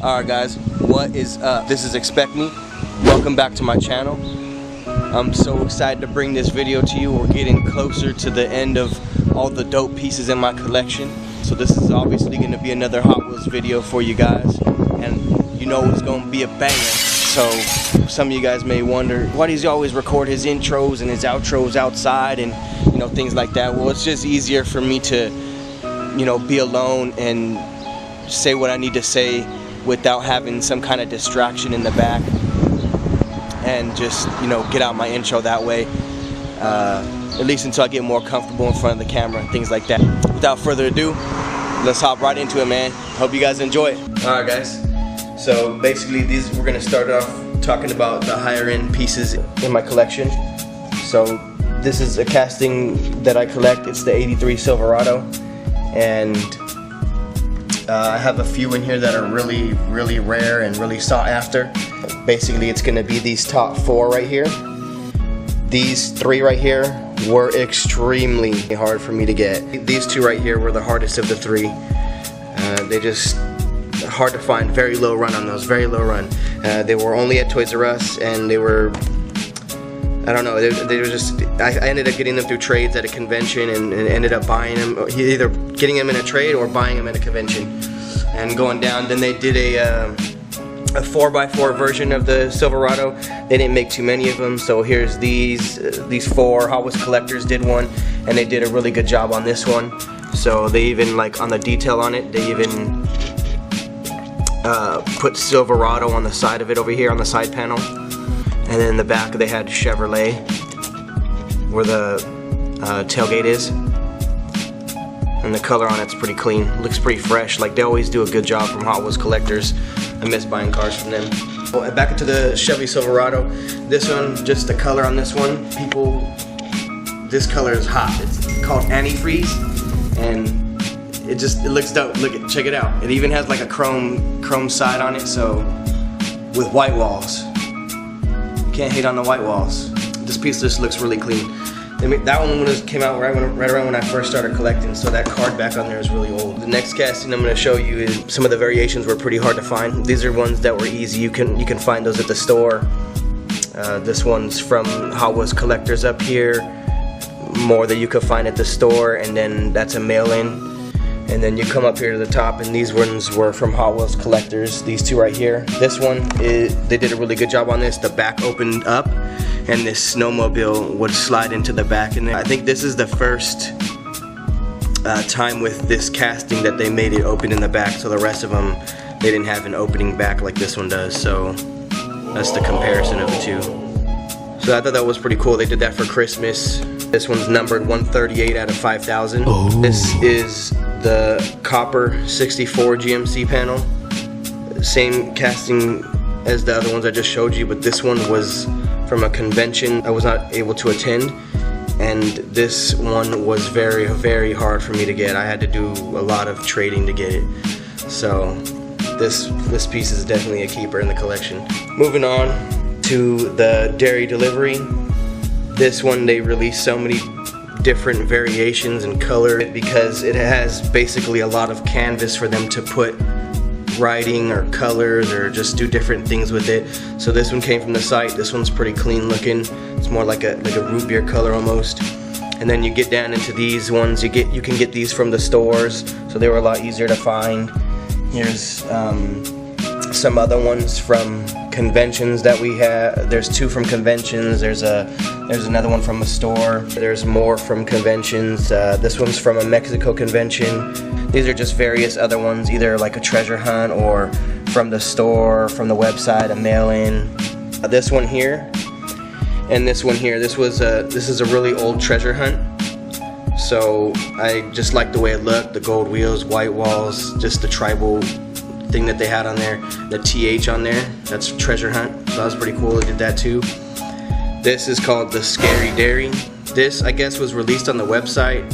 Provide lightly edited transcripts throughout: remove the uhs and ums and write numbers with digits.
Alright guys, what is up? This is Expect Me. Welcome back to my channel. I'm so excited to bring this video to you. We're getting closer to the end of all the dope pieces in my collection. So this is obviously going to be another Hot Wheels video for you guys. And you know it's going to be a banger. So some of you guys may wonder, why does he always record his intros and his outros outside and you know things like that? Well, it's just easier for me to be alone and say what I need to say without having some kind of distraction in the back, and just get out my intro that way, at least until I get more comfortable in front of the camera and things like that. Without further ado, let's hop right into it, man. Hope you guys enjoy it. Alright guys, so basically we're gonna start off talking about the higher end pieces in my collection. So this is a casting that I collect. It's the '83 Silverado, and I have a few in here that are really rare and really sought after. Basically, it's going to be these top four right here. These three right here were extremely hard for me to get. These two right here were the hardest of the three. They just hard to find. Very low run on those. Very low run. They were only at Toys R Us, and they were, I don't know, they were just, I ended up getting them through trades at a convention and ended up buying them, either getting them in a trade or buying them at a convention and going down. Then they did a 4x4 version of the Silverado. They didn't make too many of them, so here's these four. Hot Wheels Collectors did one, and they did a really good job on this one. So they even, like, on the detail on it, they even put Silverado on the side of it over here on the side panel. And then in the back they had Chevrolet, where the tailgate is. And the color on it's pretty clean. Looks pretty fresh. Like, they always do a good job from Hot Wheels Collectors. I miss buying cars from them. Well, back into the Chevy Silverado. This one, just the color on this one. People, this color is hot. It's called antifreeze, and it looks dope. Check it out. It even has like a chrome side on it, so with white walls. Can't hate on the white walls. This piece just looks really clean. That one came out right around when I first started collecting, so that card back on there is really old. The next casting I'm going to show you is some of the variations were pretty hard to find. These are ones that were easy. You can find those at the store. This one's from Hot Wheels Collectors up here. More that you could find at the store, and then that's a mail-in. And then you come up here to the top, and these ones were from Hot Wheels Collectors. These two right here. This one, they did a really good job on this. The back opened up, and this snowmobile would slide into the back. And I think this is the first time with this casting that they made it open in the back. So the rest of them, they didn't have an opening back like this one does. So that's the comparison of the two. So I thought that was pretty cool. They did that for Christmas. This one's numbered 138 out of 5,000. Oh. This is the copper 64 GMC panel. Same casting as the other ones I just showed you, but this one was from a convention I was not able to attend, and this one was very hard for me to get. I had to do a lot of trading to get it. So this piece is definitely a keeper in the collection. Moving on to the dairy delivery. This one, they released so many different variations and color because it has basically a lot of canvas for them to put writing or colors or just do different things with it. So this one came from the site. This one's pretty clean looking. It's more like a root beer color almost. And then you get down into these ones. You can get these from the stores, so they were a lot easier to find. Here's some other ones from conventions that we have. There's two from conventions. There's another one from a store. There's more from conventions. This one's from a Mexico convention. These are just various other ones, either like a treasure hunt or from the store, from the website, a mail-in. This one here and this one here. This is a really old treasure hunt. So I just like the way it looked. The gold wheels, white walls, just the tribal thing that they had on there. The TH on there, that's treasure hunt. So that was pretty cool. They did that too. This is called the Scary Dairy. This, I guess, was released on the website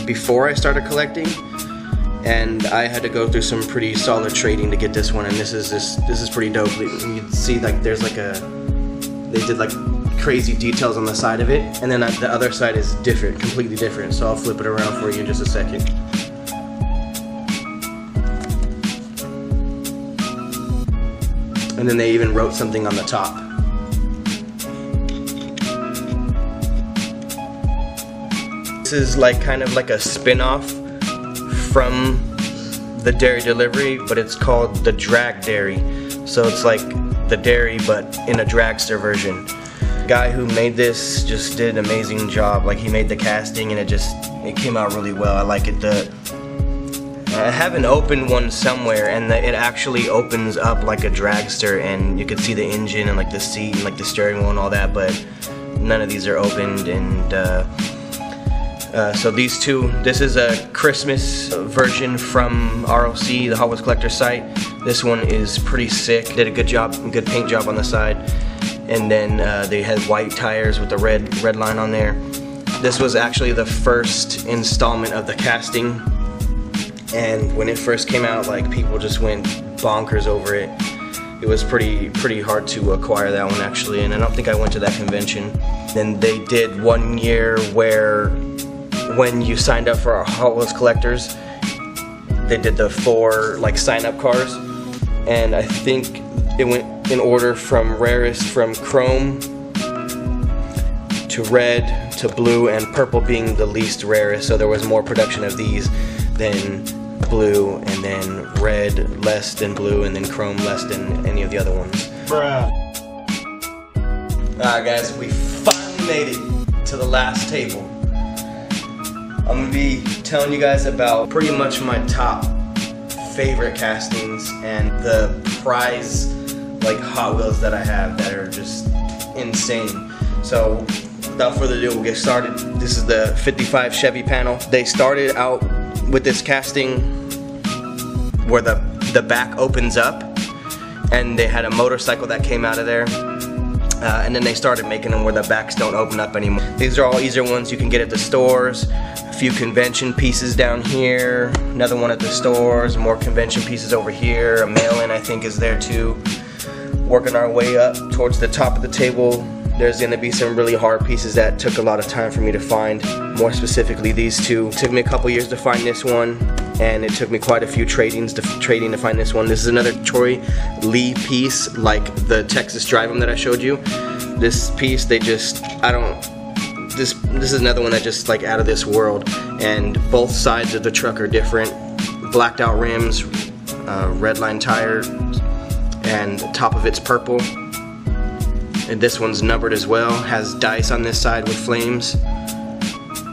before I started collecting, and I had to go through some pretty solid trading to get this one. And this is pretty dope. You can see like there's like they did like crazy details on the side of it, and then the other side is different, completely different. So I'll flip it around for you in just a second. And then they even wrote something on the top. This is like kind of like a spin-off from the dairy delivery, but it's called the drag dairy. So it's like the dairy but in a dragster version. The guy who made this just did an amazing job. Like, he made the casting and it came out really well. I like it. I have an open one somewhere, and it actually opens up like a dragster, and you can see the engine and like the seat and like the steering wheel and all that, but none of these are opened. And so these two, this is a Christmas version from ROC, the Hot Wheels Collector site. This one is pretty sick. Did a good job, good paint job on the side. And then they had white tires with the red line on there. This was actually the first installment of the casting. And when it first came out, like, people just went bonkers over it. It was pretty hard to acquire that one, actually, and I don't think I went to that convention. Then they did 1 year where when you signed up for our Hot Wheels collectors, they did the 4 like sign-up cars, and I think it went in order from rarest, from chrome to red to blue, and purple being the least rarest. So there was more production of these than blue, and then red less than blue, and then chrome less than any of the other ones. Bruh. Alright guys, we finally made it to the last table. I'm gonna be telling you guys about pretty much my top favorite castings and the prize like Hot Wheels that I have that are just insane. So without further ado, we'll get started. This is the 55 Chevy panel. They started out with this casting where the back opens up, and they had a motorcycle that came out of there, and then they started making them where the backs don't open up anymore. These are all easier ones you can get at the stores. A few convention pieces down here, another one at the stores, more convention pieces over here, a mail-in I think is there too. Working our way up towards the top of the table, there's going to be some really hard pieces that took a lot of time for me to find. More specifically, these two. It took me a couple years to find this one, and it took me quite a few trading to find this one. This is another Troy Lee piece, like the Texas Drive-In that I showed you. This piece, this is another one that just like out of this world, and both sides of the truck are different. Blacked out rims, red line tire, and the top of it's purple. And this one's numbered as well, has dice on this side with flames.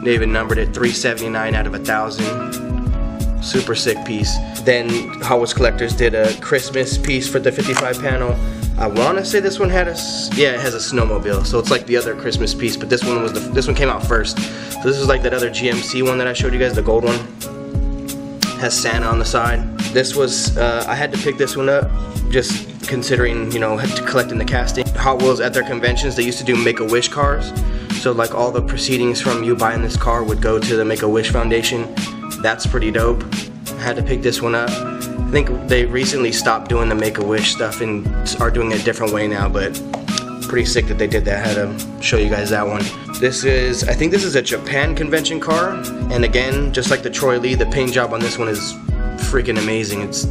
They even numbered it 379 out of 1,000. Super sick piece. Then Hot Wheels Collectors did a Christmas piece for the 55 panel. I want to say this one had it has a snowmobile, so it's like the other Christmas piece, but this one came out first. So this is like that other GMC one that I showed you guys, the gold one. Has Santa on the side. This was, I had to pick this one up just considering, you know, collecting the casting. Hot Wheels at their conventions, they used to do Make-A-Wish cars. So like all the proceedings from you buying this car would go to the Make-A-Wish Foundation. That's pretty dope. I had to pick this one up. I think they recently stopped doing the Make-A-Wish stuff and are doing it a different way now, but pretty sick that they did that. I had to show you guys that one. I think this is a Japan convention car, and again, just like the Troy Lee, the paint job on this one is freaking amazing. It's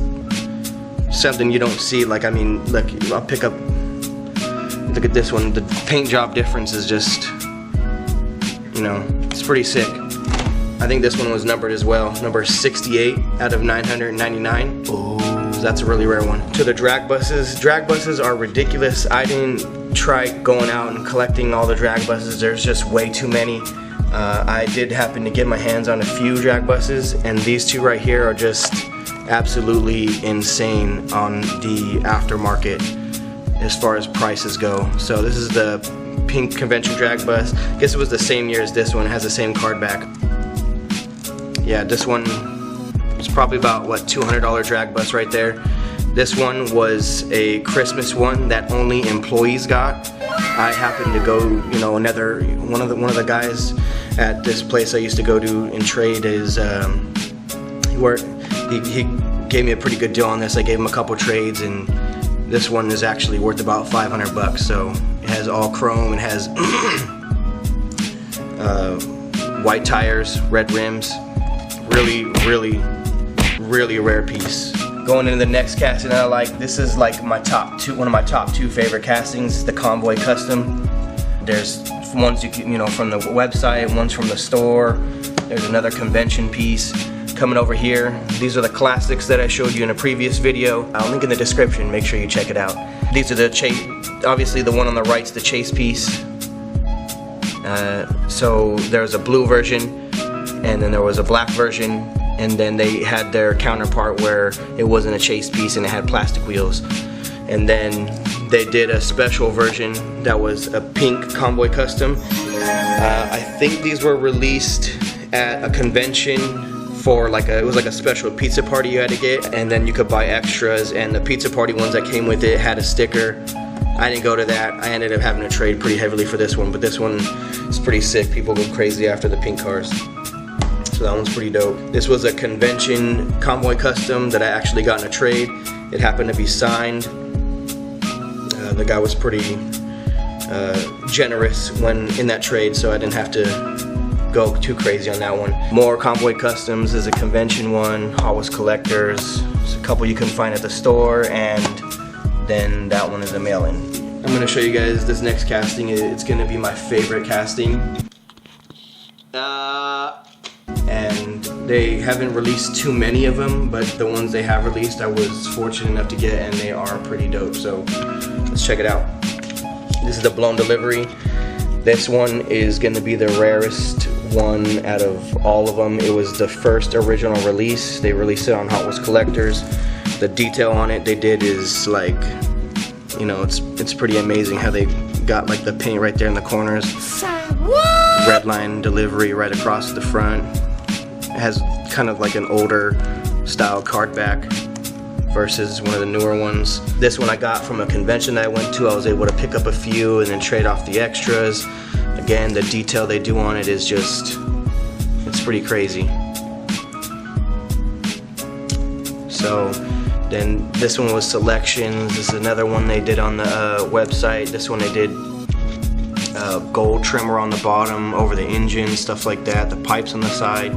something you don't see. Like, I mean, look, I'll pick up, look at this one. The paint job difference is just, you know, it's pretty sick. I think this one was numbered as well, number 68 out of 999. Oh, so that's a really rare one. To the drag buses are ridiculous. I didn't try going out and collecting all the drag buses. There's just way too many. I did happen to get my hands on a few drag buses, and these two right here are just absolutely insane on the aftermarket as far as prices go. So this is the pink convention drag bus. I guess it was the same year as this one. It has the same card back. Yeah, this one is probably about, what, $200 drag bus right there. This one was a Christmas one that only employees got. I happened to go, you know, one of the guys at this place I used to go to and trade is he gave me a pretty good deal on this. I gave him a couple trades, and this one is actually worth about 500 bucks. So it has all chrome. It has white tires, red rims. Really, really, really rare piece. Going into the next casting I like, this is like my one of my top two favorite castings, the Convoy Custom. There's ones you can, from the website, ones from the store. There's another convention piece coming over here. These are the classics that I showed you in a previous video. I'll link in the description, make sure you check it out. These are the chase, obviously the one on the right is the chase piece. So there's a blue version, and then there was a black version, and then they had their counterpart where it wasn't a chase piece and it had plastic wheels. And then they did a special version that was a pink Convoy Custom. I think these were released at a convention for it was like a special pizza party you had to get, and then you could buy extras, and the pizza party ones that came with it had a sticker. I didn't go to that. I ended up having to trade pretty heavily for this one, but this one is pretty sick. People go crazy after the pink cars. So that one's pretty dope. This was a convention Convoy Custom that I actually got in a trade. It happened to be signed. The guy was pretty generous when in that trade, so I didn't have to go too crazy on that one. More Convoy Customs is a convention one, Hotwheels collectors. There's a couple you can find at the store, and then that one is a mail-in. I'm going to show you guys this next casting. It's going to be my favorite casting. And they haven't released too many of them, but the ones they have released I was fortunate enough to get, and they are pretty dope, so let's check it out. This is the blown delivery. This one is going to be the rarest one out of all of them. It was the first original release. They released it on Hotwheels Collectors. The detail on it they did is like, it's pretty amazing how they got like the paint right there in the corners. Red line delivery right across the front. It has kind of like an older style card back versus one of the newer ones. This one I got from a convention that I went to. I was able to pick up a few and then trade off the extras. Again, the detail they do on it is just, it's pretty crazy. So then this one was selections. This is another one they did on the website. This one they did gold trimmer on the bottom over the engine, stuff like that, the pipes on the side.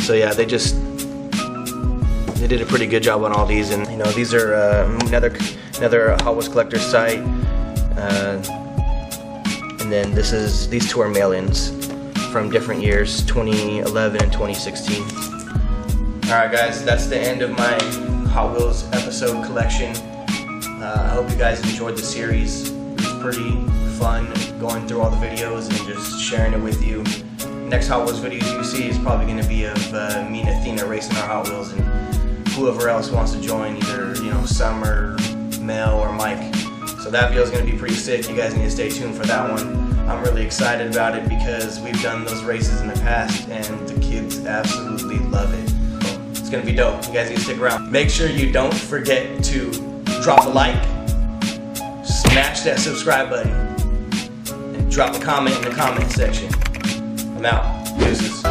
So yeah, they did a pretty good job on all these, and these are another Hotwheels collector site, and then these two are mail-ins from different years, 2011 and 2016. Alright guys, that's the end of my Hot Wheels episode collection. I hope you guys enjoyed the series. It was pretty fun going through all the videos and just sharing it with you. Next Hot Wheels videos you see is probably going to be of me and Athena racing our Hot Wheels, and whoever else wants to join, either Summer, Mel, or Mike. So that video is going to be pretty sick. You guys need to stay tuned for that one. I'm really excited about it because we've done those races in the past and the kids absolutely love it. It's going to be dope. You guys need to stick around. Make sure you don't forget to drop a like, smash that subscribe button, and drop a comment in the comment section. I'm out. Deuces.